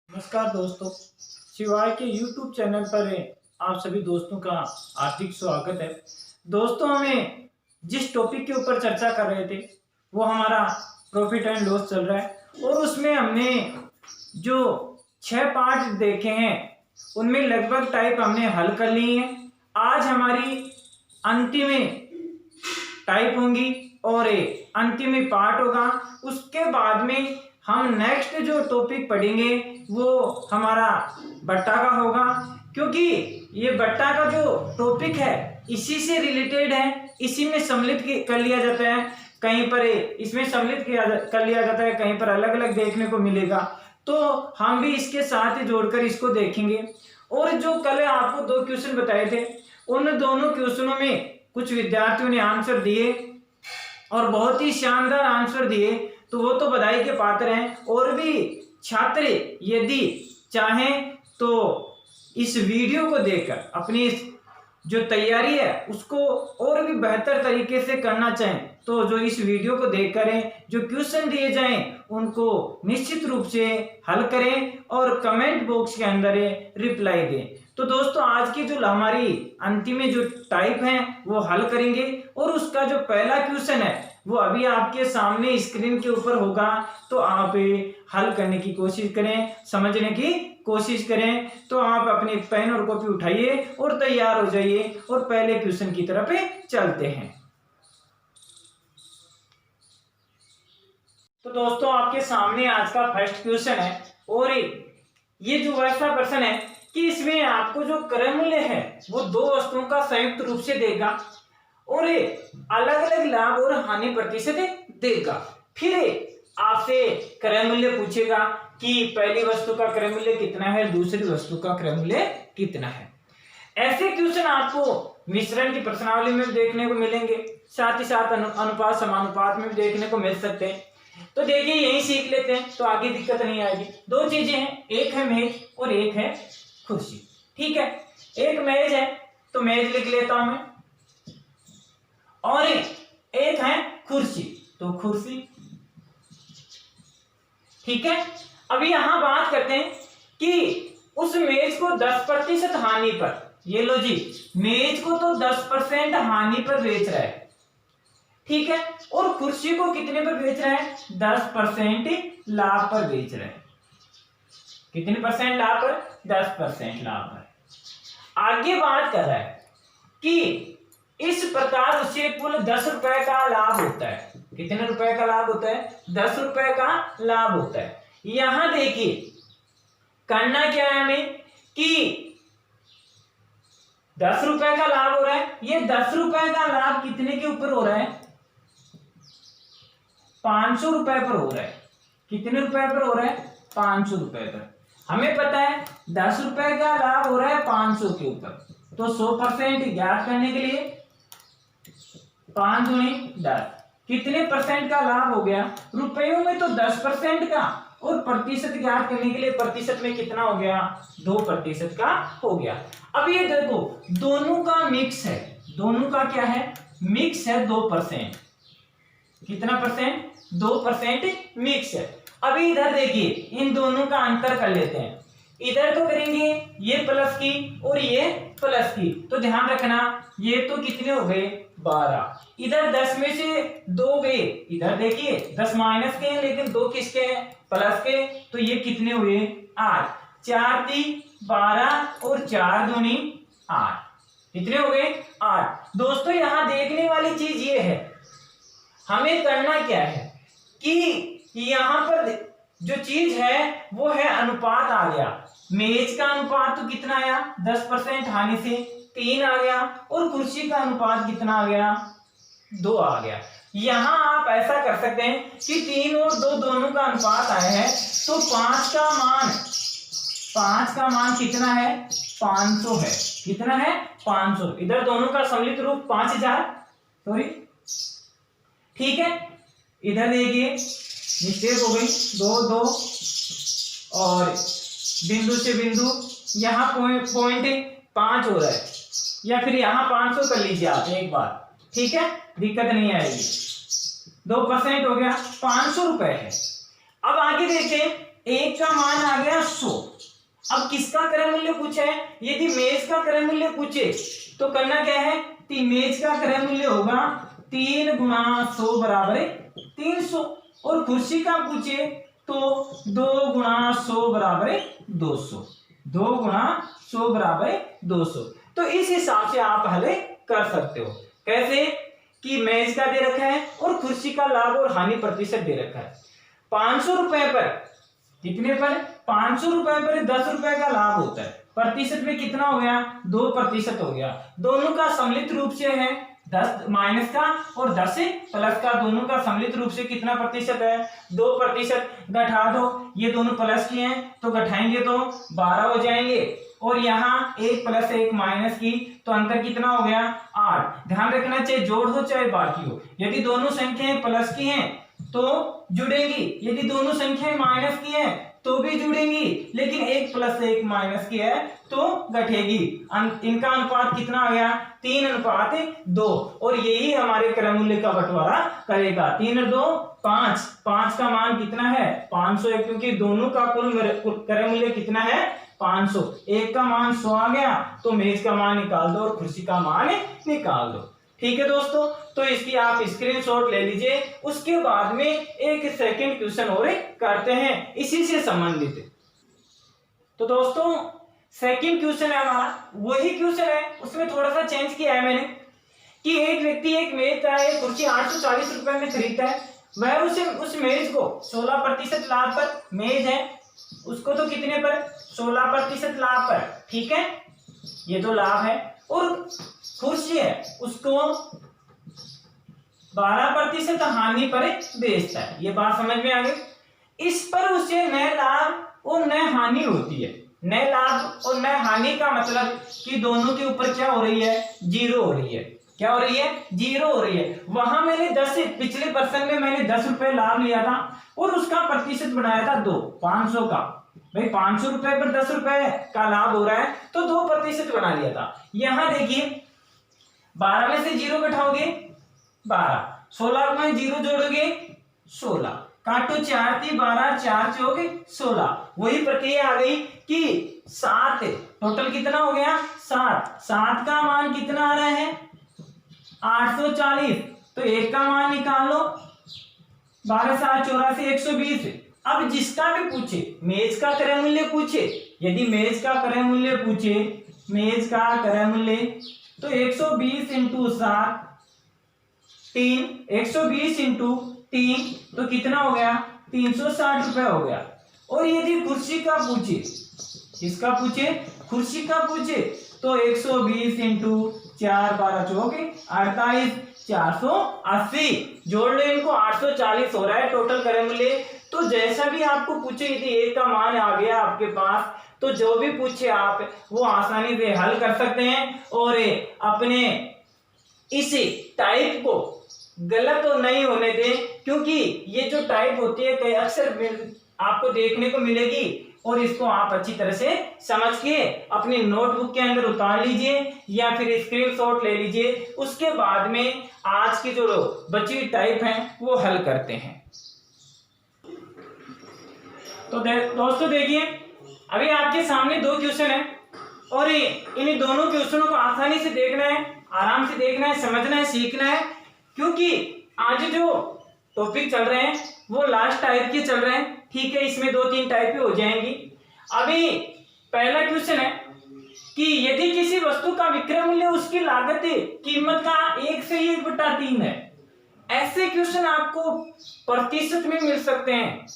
नमस्कार दोस्तों, शिवाय के YouTube चैनल पर आप सभी दोस्तों का हार्दिक स्वागत है। दोस्तों, हमें जिस टॉपिक के ऊपर चर्चा कर रहे थे वो हमारा प्रॉफिट एंड लॉस चल रहा है और उसमें हमने जो 6 पार्ट देखे हैं उनमें लगभग टाइप हमने हल कर ली है। आज हमारी अंतिम टाइप होंगी और अंतिम पार्ट होगा। उसके बाद में हम नेक्स्ट जो टॉपिक पढ़ेंगे वो हमारा बट्टा का होगा, क्योंकि ये बट्टा का जो टॉपिक है इसी से रिलेटेड है, इसी में सम्मिलित कर लिया जाता है। कहीं पर इसमें सम्मिलित कर लिया जाता है, कहीं पर अलग अलग देखने को मिलेगा, तो हम भी इसके साथ जोड़कर इसको देखेंगे। और जो कल आपको 2 क्वेश्चन बताए थे उन दोनों क्वेश्चनों में कुछ विद्यार्थियों ने आंसर दिए और बहुत ही शानदार आंसर दिए, तो वो तो बधाई के पात्र हैं। और भी छात्र यदि चाहें तो इस वीडियो को देखकर अपनी जो तैयारी है उसको और भी बेहतर तरीके से करना चाहें तो जो इस वीडियो को देख करें, जो क्वेश्चन दिए जाएं उनको निश्चित रूप से हल करें और कमेंट बॉक्स के अंदर रिप्लाई दें। तो दोस्तों, आज की जो हमारी अंतिम जो टाइप है वो हल करेंगे और उसका जो पहला क्वेश्चन है वो अभी आपके सामने स्क्रीन के ऊपर होगा, तो आप हल करने की कोशिश करें, समझने की कोशिश करें। तो आप अपनी पेन और कॉपी उठाइए और तैयार हो जाइए और पहले क्वेश्चन की तरफ चलते हैं। तो दोस्तों, आपके सामने आज का फर्स्ट क्वेश्चन है और ये जो वैसा प्रश्न है कि इसमें आपको जो क्रय मूल्य है वो 2 वस्तुओं का संयुक्त रूप से देगा और अलग अलग लाभ और हानि प्रतिशत देगा। फिर आपसे क्रय मूल्य पूछेगा कि पहली वस्तु का क्रय मूल्य कितना है, दूसरी वस्तु का क्रय मूल्य कितना है। ऐसे क्वेश्चन आपको मिश्रण की प्रश्नावली में देखने को मिलेंगे, साथ ही साथ अनुपात समानुपात में भी देखने को मिल सकते हैं। तो देखिए, यही सीख लेते हैं तो आगे दिक्कत नहीं आएगी। 2 चीजें हैं, एक है मेज और एक है कुर्सी। ठीक है, एक मेज है तो मेज लिख लेता हूं मैं, और एक है कुर्सी तो कुर्सी। ठीक है, अभी यहां बात करते हैं कि उस मेज को 10% हानि पर, ये लो जी, मेज को तो 10% हानि पर बेच रहा है, ठीक है, और कुर्सी को कितने पर बेच रहा है, 10% लाभ पर बेच रहा है। कितने परसेंट लाभ पर, 10% लाभ पर। आगे बात कर रहा है कि इस प्रकार उसे कुल 10 रुपए का लाभ होता है। कितने रुपए का लाभ होता है, 10 रुपए का लाभ होता है। यहां देखिए, करना क्या है हमें कि 10 रुपए का लाभ हो रहा है, ये 10 रुपए का लाभ कितने के ऊपर हो रहा है, 500 रुपए पर हो रहा है। कितने रुपए पर हो रहा है, 500 रुपए पर। हमें पता है 10 रुपए का लाभ हो रहा है 500 के ऊपर, तो 100% ज्ञात करने के लिए 5 दूनी 10, कितने परसेंट का लाभ हो गया, रुपयों में तो 10% का, और प्रतिशत ज्ञात करने के लिए प्रतिशत में कितना हो गया, 2% का हो गया। अब ये देखो, दोनों का मिक्स है, दोनों का क्या है, मिक्स है, 2%। कितना परसेंट, 2% मिक्स है। अभी इधर देखिए, इन दोनों का अंतर कर लेते हैं। इधर तो करेंगे ये प्लस की और ये प्लस की, तो ध्यान रखना ये तो कितने हो गए, 12। इधर 10 में से 2 गए, इधर देखिए 10 माइनस के हैं लेकिन 2 किसके हैं, प्लस के, तो ये कितने हुए, 8। 4 3 12 और 4 दूनी 8, कितने हो गए, 8। दोस्तों, यहां देखने वाली चीज ये है, हमें करना क्या है कि यहां पर जो चीज है वो है अनुपात आ गया। मेज का अनुपात तो कितना आया, 10% हानि से 3 आ गया, और कुर्सी का अनुपात कितना आ गया, 2 आ गया। यहां आप ऐसा कर सकते हैं कि 3 और 2 दोनों का अनुपात आया है, तो 5 का मान कितना है, 500 है। कितना है, 500। इधर दोनों का सम्मिलित रूप 5000, सॉरी, ठीक है। इधर देखिए मिस्टेक हो गई, 2 2 और बिंदु से बिंदु, यहां पॉइंट 5 हो रहा है, या फिर यहां 500 कर लीजिए आप एक बार, ठीक है, दिक्कत नहीं आएगी। 2% हो गया, 500 रुपए है। अब आगे देखें एक का मान आ गया 100। अब किसका क्रय मूल्य पूछा है? यदि मेज का क्रय मूल्य पूछे तो करना क्या है? मेज का क्रय मूल्य होगा 3 गुणा 100 बराबर 300, और कुर्सी का पूछे तो 2 गुणा 100 बराबर 200, 2 गुणा 100 बराबर 200। तो इस हिसाब से आप हल कर सकते हो। कैसे? कि मेज का दे रखा है और कुर्सी का लाभ और हानि प्रतिशत दे रखा है। 500 रुपए पर, कितने पर? 500 रुपए पर 10 रुपए का लाभ होता है। प्रतिशत में कितना हो गया? 2% हो गया। दोनों का सम्मिलित रूप से है 10 माइनस का और 10 प्लस का, दोनों का सम्मिलित रूप से कितना प्रतिशत है? 2%। घटा दो, ये दोनों प्लस की हैं तो घटाएंगे तो 12 हो जाएंगे, और यहाँ 1 प्लस 1 माइनस की, तो अंतर कितना हो गया? 8। ध्यान रखना, चाहे जोड़ हो चाहे बाकी हो, यदि दोनों संख्याएं प्लस की हैं तो जुड़ेंगी, यदि दोनों संख्याएं माइनस की हैं तो भी जुड़ेंगी, लेकिन 1 प्लस 1 माइनस की है तो घटेगी। इनका अनुपात कितना आ गया? 3:2, और यही हमारे क्रय मूल्य का बंटवारा करेगा। 3 और 2 5, 5 का मान कितना है? 500 है, क्योंकि दोनों का कुल क्रय मूल्य कितना है? 500। एक का मान 100 आ गया तो मेज का मान निकाल दो और कुर्सी का मान निकाल दो। ठीक है दोस्तों, तो इसकी आप स्क्रीनशॉट ले लीजिए। उसके बाद में एक सेकंड क्वेश्चन और करते हैं इसी से संबंधित। तो दोस्तों सेकंड क्वेश्चन है हमारा, वही क्वेश्चन है, उसमें थोड़ा सा चेंज किया है मैंने, कि एक व्यक्ति एक मेज का एक कुर्सी 840 रुपए में खरीदता है। वह उस मेज को 16% लाभ पर, मेज है उसको तो कितने पर? 16% लाभ पर। ठीक है, ये तो लाभ है। और कुर्सी है उसको 12% हानि पर बेचता है। ये बात समझ में आ गई। इस पर उसे नए लाभ और नए हानि होती है। नए लाभ और नए हानि का मतलब कि दोनों के ऊपर क्या हो रही है? 0 हो रही है। क्या हो रही है? 0 हो रही है। वहां मैंने 10, पिछले पर्सन में मैंने 10 रुपए लाभ लिया था और उसका प्रतिशत बनाया था 2, 500 का। भाई 500 रुपए पर 10 रुपए का लाभ हो रहा है तो 2% बना लिया था। यहां देखिए 12 में से 0 घटाओगे 12, 16 में 0 जोड़ोगे 16, काटो 4 थी 12, 4 चौके 16। वही प्रक्रिया आ गई कि 7, टोटल कितना हो गया? 7। 7 का मान कितना आ रहा है? 840। तो 1 का मान निकाल लो, 12 7 84 120। अब जिसका भी पूछे, मेज का क्रय मूल्य पूछे, यदि मेज का क्रय मूल्य पूछे, मेज का क्रय मूल्य तो 120 इंटू 7 3, 120 इंटू 3 तो कितना हो गया? 360 रुपए हो गया। और यदि कुर्सी का पूछे, किसका पूछे? कुर्सी का पूछे तो 120 इंटू 4 12 चौके 48, 480। जोड़ लो इनको, 840 हो रहा है टोटल क्रय मूल्य। तो जैसा भी आपको पूछे, यदि एक का मान आ गया आपके पास तो जो भी पूछे आप वो आसानी से हल कर सकते हैं और अपने इस टाइप को गलत तो नहीं होने दें, क्योंकि ये जो टाइप होती है कई अक्सर आपको देखने को मिलेगी, और इसको आप अच्छी तरह से समझ के अपनी नोटबुक के अंदर उतार लीजिए या फिर स्क्रीनशॉट ले लीजिए। उसके बाद में आज की जो बची टाइप है वो हल करते हैं। तो दोस्तों देखिए, अभी आपके सामने 2 क्वेश्चन है और इन दोनों क्वेश्चनों को आसानी से देखना है, आराम से देखना है, समझना है, सीखना है, क्योंकि आज जो टॉपिक चल रहे हैं वो लास्ट टाइप के चल रहे हैं। ठीक है, इसमें 2-3 टाइपें हो जाएंगी। अभी पहला क्वेश्चन है कि यदि किसी वस्तु का विक्रय मूल्य उसकी लागत कीमत का 1 से 1/3 है, ऐसे क्वेश्चन आपको प्रतिशत में मिल सकते हैं,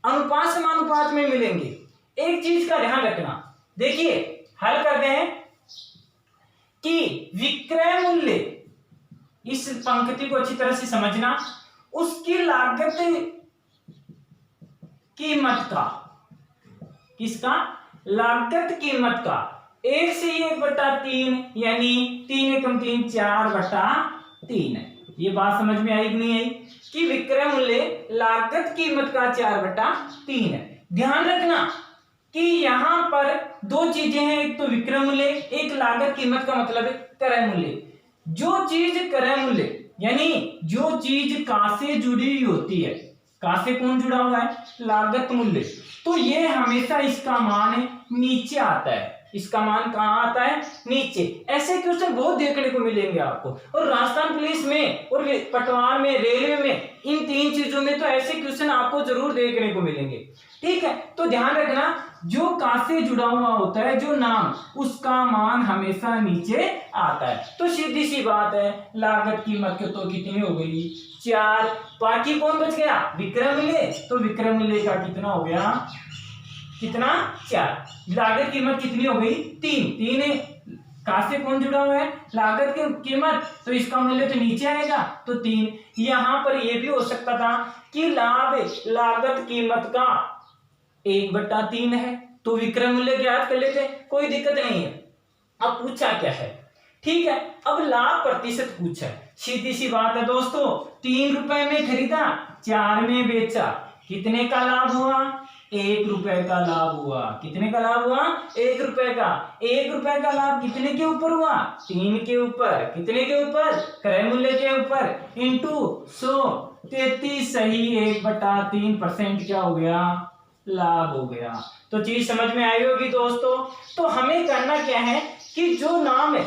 अनुपात समानुपात में मिलेंगे। एक चीज का ध्यान रखना, देखिए हल करते हैं कि विक्रय मूल्य, इस पंक्ति को अच्छी तरह से समझना, उसकी लागत कीमत का, किसका? लागत कीमत का 1 से 1/3 यानी 3 एकम 3 4/3 है। ये बात समझ में आई कि नहीं आई कि विक्रय मूल्य लागत कीमत का 4/3 है। ध्यान रखना कि यहां पर 2 चीजें हैं, एक तो विक्रय मूल्य, एक लागत कीमत का मतलब है क्रय मूल्य। जो चीज क्रय मूल्य यानी जो चीज का से जुड़ी हुई होती है, का से कौन जुड़ा हुआ है, लागत मूल्य, तो ये हमेशा इसका मान नीचे आता है, इसका मान कहाँ आता है, नीचे। ऐसे क्वेश्चन बहुत देखने को मिलेंगे आपको, और राजस्थान पुलिस में और पटवार में, रेलवे में, इन तीन चीजों में तो ऐसे क्वेश्चन आपको जरूर देखने को मिलेंगे। ठीक है, तो ध्यान रखना, जो का से जुड़ा हुआ होता है जो नाम, उसका मान हमेशा नीचे आता है। तो सीधी सी बात है, लागत कीमत तो कितनी हो गई, 4, बाकी कौन बच गया, विक्रय मूल्य, तो विक्रय मूल्य का कितना हो गया, कितना, 4। लागत कीमत कितनी हो गई, 3 का से कौन जुड़ा हुआ है, लागत की कीमत, तो इसका मूल्य तो नीचे आएगा, तो 3। यहां पर यह भी हो सकता था कि लाभ लागत कीमत का 1/3 है, तो विक्रय मूल्य ज्ञात कर लेते, कोई दिक्कत नहीं है। अब पूछा क्या है, ठीक है, अब लाभ प्रतिशत पूछा है, सीधी सी बात है दोस्तों, 3 रुपए में खरीदा, 4 में बेचा, कितने का लाभ हुआ, 1 रुपए का लाभ हुआ। कितने का लाभ हुआ, 1 रुपए का। 1 रुपए का लाभ कितने के ऊपर हुआ, 3 के ऊपर। कितने के ऊपर, क्रय मूल्य के ऊपर, इंटू 100, 33 सही 1/3% क्या हो गया, लाभ हो गया। तो चीज समझ में आई होगी दोस्तों। तो हमें करना क्या है कि जो नाम है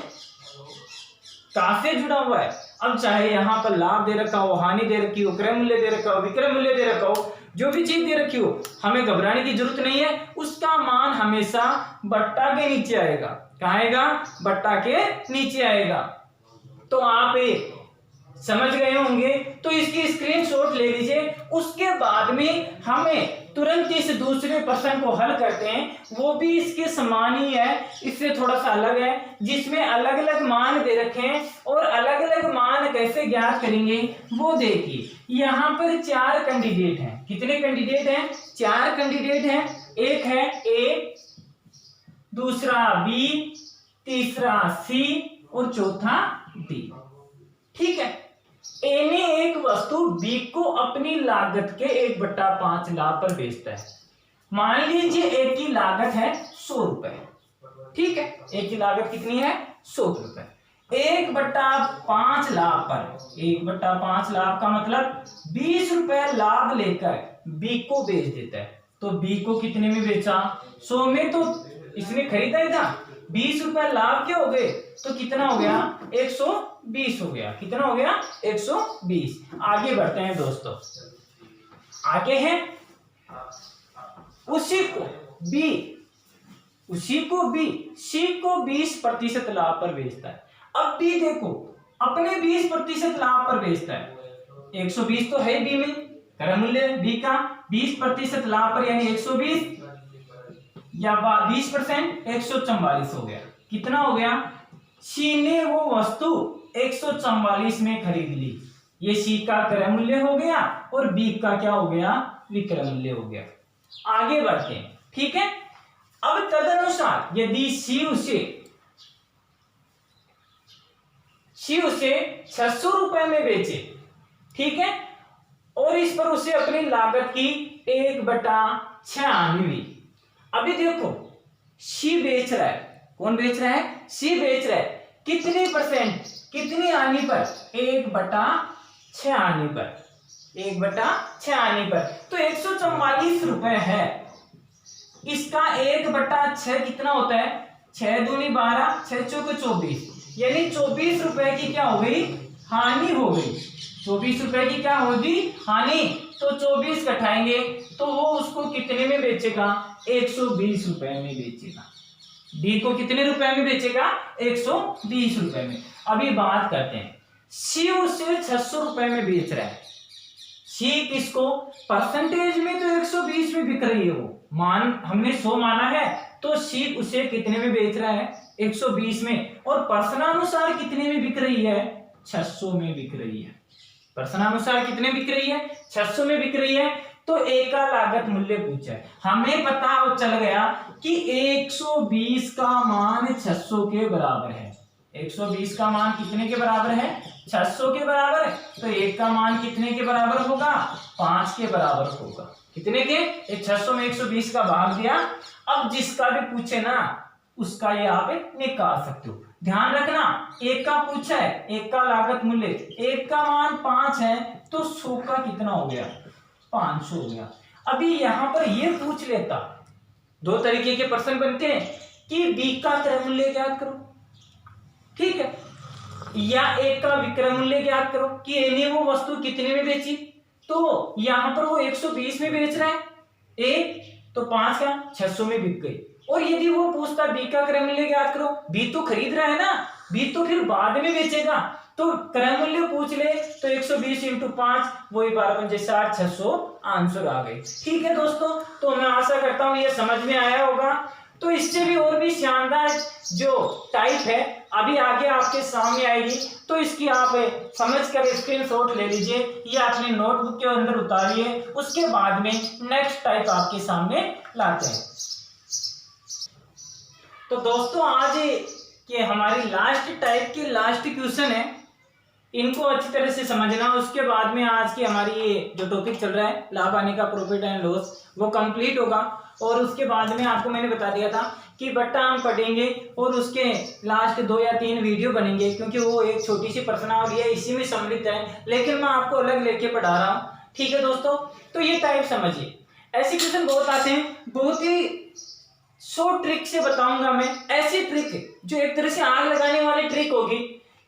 का से जुड़ा हुआ है, अब चाहे यहाँ पर लाभ दे रखा हो, हानि दे रखी हो, क्रय मूल्य दे रखा हो, विक्रय मूल्य दे रखा हो, जो भी चीज दे रखी हो, हमें घबराने की जरूरत नहीं है, उसका मान हमेशा बट्टा के नीचे आएगा। कहाँ आएगा, बट्टा के नीचे आएगा। तो आप समझ गए होंगे, तो इसकी स्क्रीनशॉट ले लीजिए। उसके बाद में हमें तुरंत इस दूसरे प्रश्न को हल करते हैं, वो भी इसके समान ही है, इससे थोड़ा सा अलग है, जिसमें अलग अलग मान दे रखे हैं, और अलग अलग मान कैसे ज्ञात करेंगे वो देखिए। यहाँ पर 4 कैंडिडेट हैं, कितने कैंडिडेट हैं, 4 कैंडिडेट हैं। एक है ए, दूसरा बी, तीसरा सी और चौथा डी। ठीक है, ए ने एक वस्तु बी को अपनी लागत के 1/5 लाभ पर बेचता है। मान लीजिए ए की लागत है 100 रुपए। ठीक है, ए की लागत कितनी है, 100 रुपए। 1/5 लाभ पर, 1/5 लाभ का मतलब 20 रुपए लाभ लेकर बी को बेच देता है। तो बी को कितने में बेचा, 100 में, तो इसने खरीदा ही था, 20 रुपए लाभ के हो गए, तो कितना हो गया, 120 हो गया। कितना हो गया, 120। आगे बढ़ते हैं दोस्तों, आगे है उसी को बी सी को 20% लाभ पर बेचता है। अब बी देखो अपने 20% लाभ पर बेचता है, 120 तो है बी में, क्रय मूल्य बी का 20% लाभ पर, यानी 120 या 20%, 144 हो गया। कितना हो गया, सी ने वो वस्तु 144 में खरीद ली। ये सी का क्रय मूल्य हो गया और बी का क्या हो गया, विक्रय मूल्य हो गया। आगे बढ़ते हैं। ठीक है, अब तदनुसार यदि सी उसे 600 रुपए में बेचे, ठीक है, और इस पर उसे अपनी लागत की 1/6 आनी हुई। अभी देखो सी बेच रहा है, कौन बेच रहा है, सी बेच रहा है, कितने परसेंट, कितनी आने पर, 1/6 आने पर, 1/6 आने पर, तो 144 रुपए है। इसका 1/6 कितना होता है, 6 दूनी 12, 6 चौके 24, यानी 24 रुपए की क्या हो गई, हानि हो गई। 24 रुपए की क्या होगी, हानि। तो 24 घटाएंगे तो वो उसको कितने में बेचेगा, 120 रुपए में बेचेगा। डी को कितने रुपए में बेचेगा, 120 रुपए में। अभी बात करते हैं, सी उसे 600 रुपए में बेच रहा है। सी किसको, परसेंटेज में तो 120 में बिक रही है, वो मान हमने 100 माना है, तो सी उसे कितने में बेच रहा है, 120 में, और प्रश्नानुसार कितने में बिक रही है, 600 में बिक रही है। प्रश्नानुसार कितने बिक रही है, 600 में बिक रही है। तो ए का लागत मूल्य पूछा है, हमें पता चल गया कि 120 का मान 600 के बराबर है। 120 का मान कितने के बराबर है, 600 के बराबर है। तो एक का मान कितने के बराबर होगा, 5 के बराबर होगा। कितने के, 600 में 120 का भाग दिया। अब जिसका भी पूछे ना उसका ये आप निकाल सकते हो। ध्यान रखना, एक का पूछा है, एक का लागत मूल्य, एक का मान 5 है, तो 100 का कितना हो गया, 500 हो गया। अभी यहाँ पर ये पूछ लेता, दो तरीके के प्रश्न बनते हैं कि बी का क्रय मूल्य ज्ञात करो, ठीक है, या ए का विक्रय मूल्य ज्ञात करो कि ए ने वो वस्तु कितने में बेची। तो यहाँ पर वो 120 में बेच रहा है ए, तो 5 का 600 में बिक गई। और यदि वो पूछता बी का क्रय मूल्य ज्ञात करो, बी तो खरीद रहा है ना, बी तो फिर बाद में बेचेगा, तो क्रय मूल्य पूछ ले तो 120 इंटू 5 वही 12×5 600 आंसर आ गई। ठीक है दोस्तों, तो मैं आशा करता हूँ ये समझ में आया होगा। तो इससे भी और भी शानदार जो टाइप है अभी आगे आपके सामने आएगी, तो इसकी आप समझकर स्क्रीनशॉट ले लीजिए या अपने नोटबुक के अंदर उतारिए, उसके बाद में नेक्स्ट टाइप आपके सामने लाते हैं। तो दोस्तों आज के हमारी लास्ट टाइप के लास्ट क्वेश्चन है, इनको अच्छी तरह से समझना, उसके बाद में आज की हमारी ये जो टॉपिक चल रहा है लाभ हानि का, प्रॉफिट एंड लॉस, वो कंप्लीट होगा। और उसके बाद में आपको मैंने बता दिया था कि बट्टा हम पढ़ेंगे और उसके लास्ट 2 या 3 वीडियो बनेंगे, क्योंकि वो एक छोटी सी प्रश्नावली है, इसी में सम्मिलित है, लेकिन मैं आपको अलग लेके पढ़ा रहा हूँ। ठीक है दोस्तों, तो ये टाइप समझिए, ऐसे क्वेश्चन बहुत आते हैं, बहुत ही शॉर्ट ट्रिक से बताऊंगा मैं। ऐसी ट्रिक जो एक तरह से आग लगाने वाली ट्रिक होगी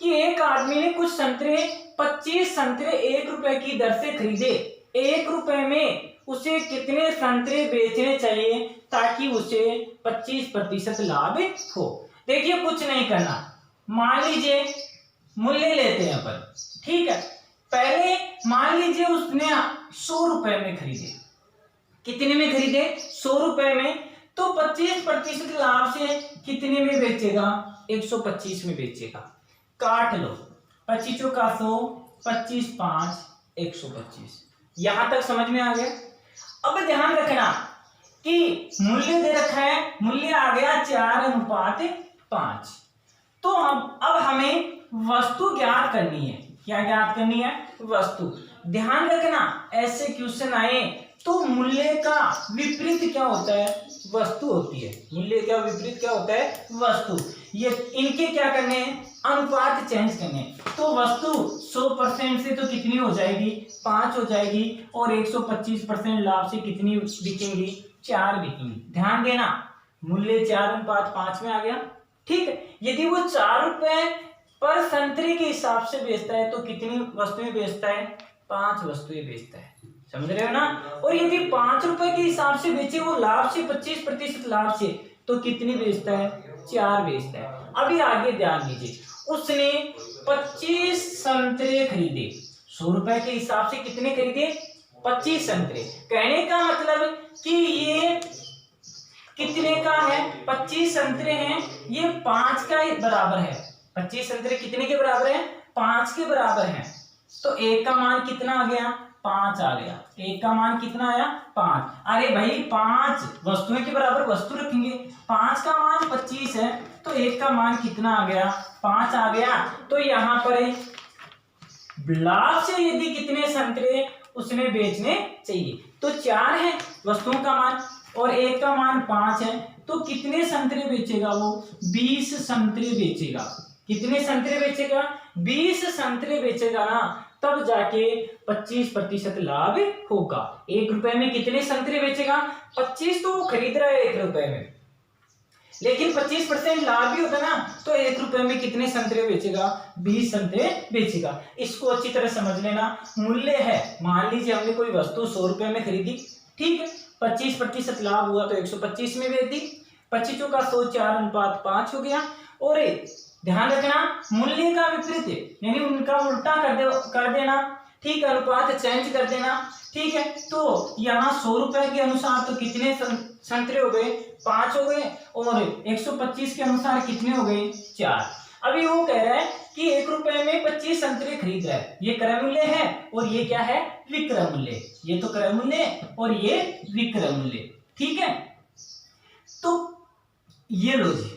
कि एक आदमी ने कुछ संतरे 25 संतरे 1 रुपए की दर से खरीदे, 1 रुपए में उसे कितने संतरे बेचने चाहिए ताकि उसे 25% लाभ हो। देखिए कुछ नहीं करना, मान लीजिए मूल्य लेते हैं अपन, ठीक है, पहले मान लीजिए उसने 100 रुपए में खरीदे, कितने में खरीदे 100 रुपए में, तो 25% लाभ से कितने में बेचेगा 125 में बेचेगा। काट लो, 25 का 100, 25 5 125। यहां तक समझ में आ गया। अब ध्यान रखना कि मूल्य दे रखा है, मूल्य आ गया 4:5। तो अब हमें वस्तु ज्ञात करनी है। क्या ज्ञात करनी है? वस्तु। ध्यान रखना ऐसे क्वेश्चन आए तो मूल्य का विपरीत क्या होता है? वस्तु होती है। मूल्य का विपरीत क्या होता है? वस्तु। ये इनके क्या करने हैं? अनुपात चेंज करने हैं। तो वस्तु 100% से तो कितनी हो जाएगी? 5 हो जाएगी, और 125% लाभ से कितनी बिकेंगी? 4 बिकेंगी। ध्यान देना, मूल्य 4:5 में आ गया। ठीक है, यदि वो 4 रुपए पर संतरे के हिसाब से बेचता है तो कितनी वस्तुएं बेचता है? 5 वस्तुएं बेचता है। समझ रहे हो ना? और यदि 5 रुपए के हिसाब से बेचे वो लाभ से 25% लाभ से, तो कितनी बेचता है? 4 बेचता है। अभी आगे ध्यान दीजिए, उसने 25 संतरे खरीदे, 100 रुपए के हिसाब से कितने खरीदे? 25 संतरे। कहने का मतलब कि ये कितने का है? 25 संतरे हैं, ये 5 का बराबर है। 25 संतरे कितने के बराबर है? 5 के बराबर है। तो एक का मान कितना आ गया? 5 आ गया। एक का मान कितना आया? 5। अरे भाई 5 वस्तुएं के बराबर वस्तु रखेंगे, 5 का मान 25 है, तो एक का मान कितना आ गया? 5 आ गया। तो यहाँ पर लाभ से यदि कितने संतरे उसने बेचने चाहिए, तो 4 है वस्तुओं का मान और एक का मान 5 है, तो कितने संतरे बेचेगा वो? 20 संतरे बेचेगा। कितने संतरे बेचेगा? 20 संतरे बेचेगा ना, तब जाके 25% लाभ होगा। 1 रुपए में कितने संतरे बेचेगा? 25 तो वो खरीद रहा है 1 रुपए में, लेकिन 25% लाभ भी होता ना, तो 1 रुपए में कितने संतरे बेचेगा? 20 संतरे बेचेगा। इसको अच्छी तरह समझ लेना। मूल्य है, मान लीजिए हमने कोई वस्तु 100 रुपए में खरीदी, ठीक है, 25% लाभ हुआ तो 125 में बेच दी। 25 का 100 4:5 हो गया। और ध्यान रखना, मूल्य का विपरीत यानी उनका उल्टा कर देना, ठीक, अनुपात चेंज कर देना। ठीक है, तो यहाँ 100 रुपए के अनुसार तो कितने संतरे हो गए? 5 हो गए, और 125 के अनुसार कितने हो गए? 4। अभी वो कह रहा है कि 1 रुपए में 25 संतरे खरीद रहा है, ये क्रय मूल्य है, और ये क्या है? विक्रय मूल्य। ये तो क्रय मूल्य और ये विक्रय मूल्य। ठीक है, तो ये लो जी,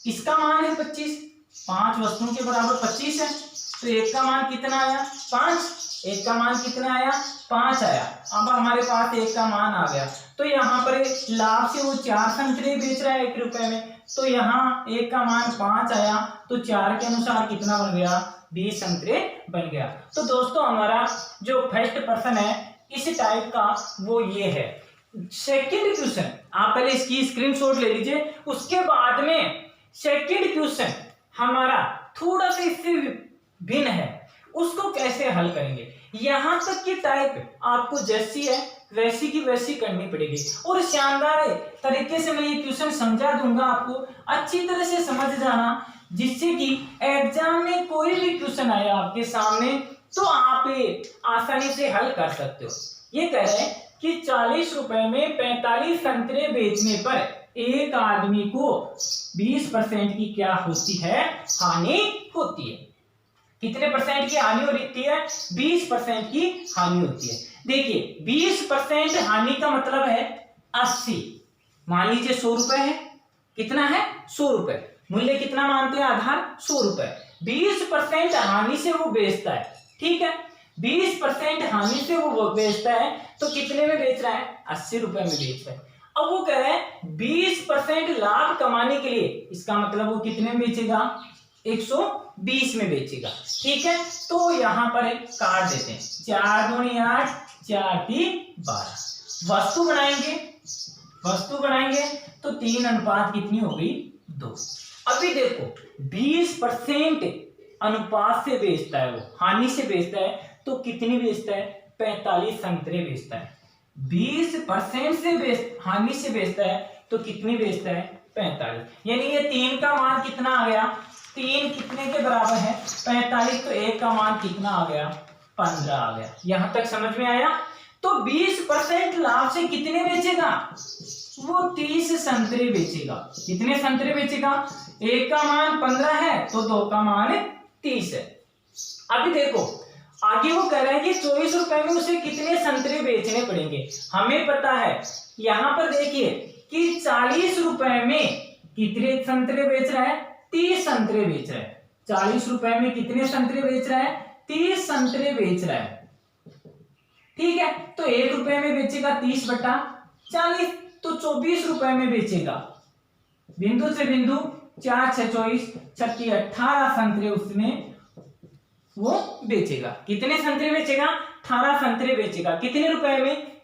इसका मान है 25, 5 वस्तुओं के बराबर 25 है, तो एक का मान कितना आया? 5। एक का मान कितना आया? 5 आया। अब हमारे पास एक का मान आ गया, तो यहाँ पर लाभ से वो 4 संतरे बेच रहा है 1 रुपए में, तो यहाँ एक का मान 5 आया, तो 4 के अनुसार कितना बन गया? 20 संतरे बन गया। तो दोस्तों हमारा जो फर्स्ट प्रश्न है इस टाइप का वो ये है। सेकंड क्वेश्चन आप पहले इसकी स्क्रीनशॉट ले लीजिए, उसके बाद में सेकंड क्वेश्चन हमारा थोड़ा सा इससे भिन्न है, उसको कैसे हल करेंगे। यहां तक की टाइप आपको जैसी है वैसी की वैसी करनी पड़ेगी, और शानदार तरीके से मैं ये क्वेश्चन समझा दूंगा, आपको अच्छी तरह से समझ जाना, जिससे कि एग्जाम में कोई भी क्वेश्चन आया आपके सामने तो आप आसानी से हल कर सकते हो। ये कह रहे हैं कि 40 रुपए में 45 संतरे बेचने पर एक आदमी को 20% की क्या होती है, हानि होती है। कितने परसेंट की हानि होती है, 20% की हानि होती है। देखिए 20% हानि का मतलब है 80, मान लीजिए 100 रुपए है, कितना है 100 रुपए, मूल्य कितना मानते हैं आधार 100 रुपए, 20% हानि से वो बेचता है, ठीक है, 20% हानि से वो बेचता है तो कितने में बेच रहा है, 80 रुपए में बेच रहा है। अब वो कह रहे हैं 20% लाभ कमाने के लिए, इसका मतलब वो कितने में बेचेगा, 120 में बेचेगा, ठीक है। तो यहां पर एक काट देते हैं, 4 दूनी 8, 4 3 12, वस्तु बनाएंगे तो 3 अनुपात कितनी हो गई, 2। अभी देखो 20% अनुपात से बेचता है, वो हानि से बेचता है तो कितनी बेचता है, 45 संतरे बेचता है। 20% से हानि से बेचता है तो कितनी बेचता है, 45, यानी ये 3 का मान कितना आ गया, 3 कितने के बराबर है, 45, तो 1 का मान कितना आ गया, 15 आ गया। यहां तक समझ में आया। तो 20% लाभ से कितने बेचेगा, वो 30 संतरे बेचेगा। कितने संतरे बेचेगा, 1 का मान 15 है तो 2 का मान 30 है। अभी देखो आगे वो कह रहे हैं कि 24 रुपए में उसे कितने संतरे बेचने पड़ेंगे। हमें पता है, यहां पर देखिए कि 40 रुपए में कितने संतरे बेच रहा है, 30 संतरे बेच रहा है। 40 रुपए में कितने संतरे बेच रहा है, 30 संतरे बेच रहा है, ठीक है। तो 1 रुपए में बेचेगा 30/40, तो 24 रुपए में बेचेगा, बिंदु से बिंदु 4 6 24 छक्की 18 संतरे उसमें वो बेचेगा। कितने संतरे बेचेगा, 18 संतरे बेचेगा। कितने रुपए में,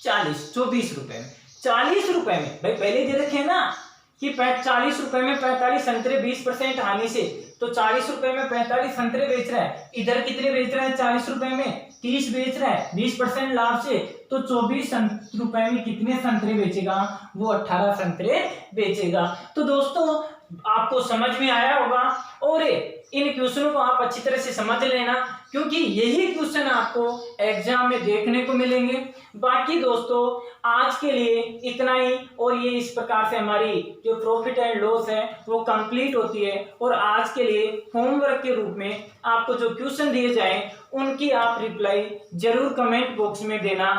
40, 24 रुपए में। 40 रुपए में भाई पहले दे रखे ना कि 40 रुपए में 45 संतरे 20% हानि से, तो 40 रुपए में 45 संतरे बेच रहा है। इधर कितने बेच रहा है, 40 रुपए में 30 बेच रहा है 20% लाभ से, तो 24 रुपए में कितने संतरे बेचेगा, वो 18 संतरे बेचेगा। तो दोस्तों आपको समझ में आया होगा, और इन क्वेश्चनों को आप अच्छी तरह से समझ लेना, क्योंकि यही क्वेश्चन आपको एग्जाम में देखने को मिलेंगे। बाकी दोस्तों आज के लिए इतना ही, और ये इस प्रकार से हमारी जो प्रॉफिट एंड लॉस है वो कंप्लीट होती है। और आज के लिए होमवर्क के रूप में आपको जो क्वेश्चन दिए जाए उनकी आप रिप्लाई जरूर कमेंट बॉक्स में देना।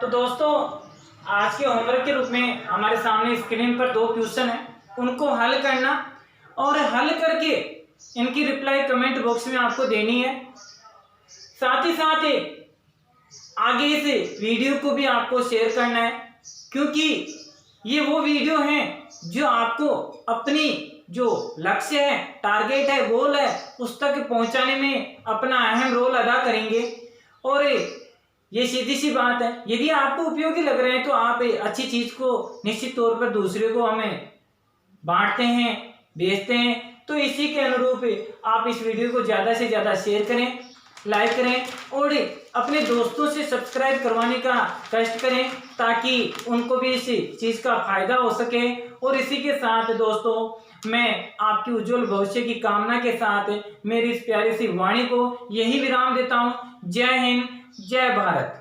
तो दोस्तों आज के होमवर्क के रूप में हमारे सामने स्क्रीन पर 2 क्वेश्चन है, उनको हल करना, और हल करके इनकी रिप्लाई कमेंट बॉक्स में आपको देनी है। साथ ही साथ आगे इस वीडियो को भी आपको शेयर करना है, क्योंकि ये वो वीडियो हैं जो आपको अपनी जो लक्ष्य है, टारगेट है, गोल है, उस तक पहुंचाने में अपना अहम रोल अदा करेंगे। और ये सीधी सी बात है, यदि आपको उपयोगी लग रहे हैं तो आप अच्छी चीज को निश्चित तौर पर दूसरे को हमें बांटते हैं, भेजते हैं। तो इसी के अनुरूप आप इस वीडियो को ज्यादा से ज्यादा शेयर करें, लाइक करें, और अपने दोस्तों से सब्सक्राइब करवाने का कष्ट करें, ताकि उनको भी इस चीज का फायदा हो सके। और इसी के साथ दोस्तों मैं आपकी उज्जवल भविष्य की कामना के साथ मेरी इस प्यारी सी वाणी को यही विराम देता हूँ। जय हिंद, जय भारत।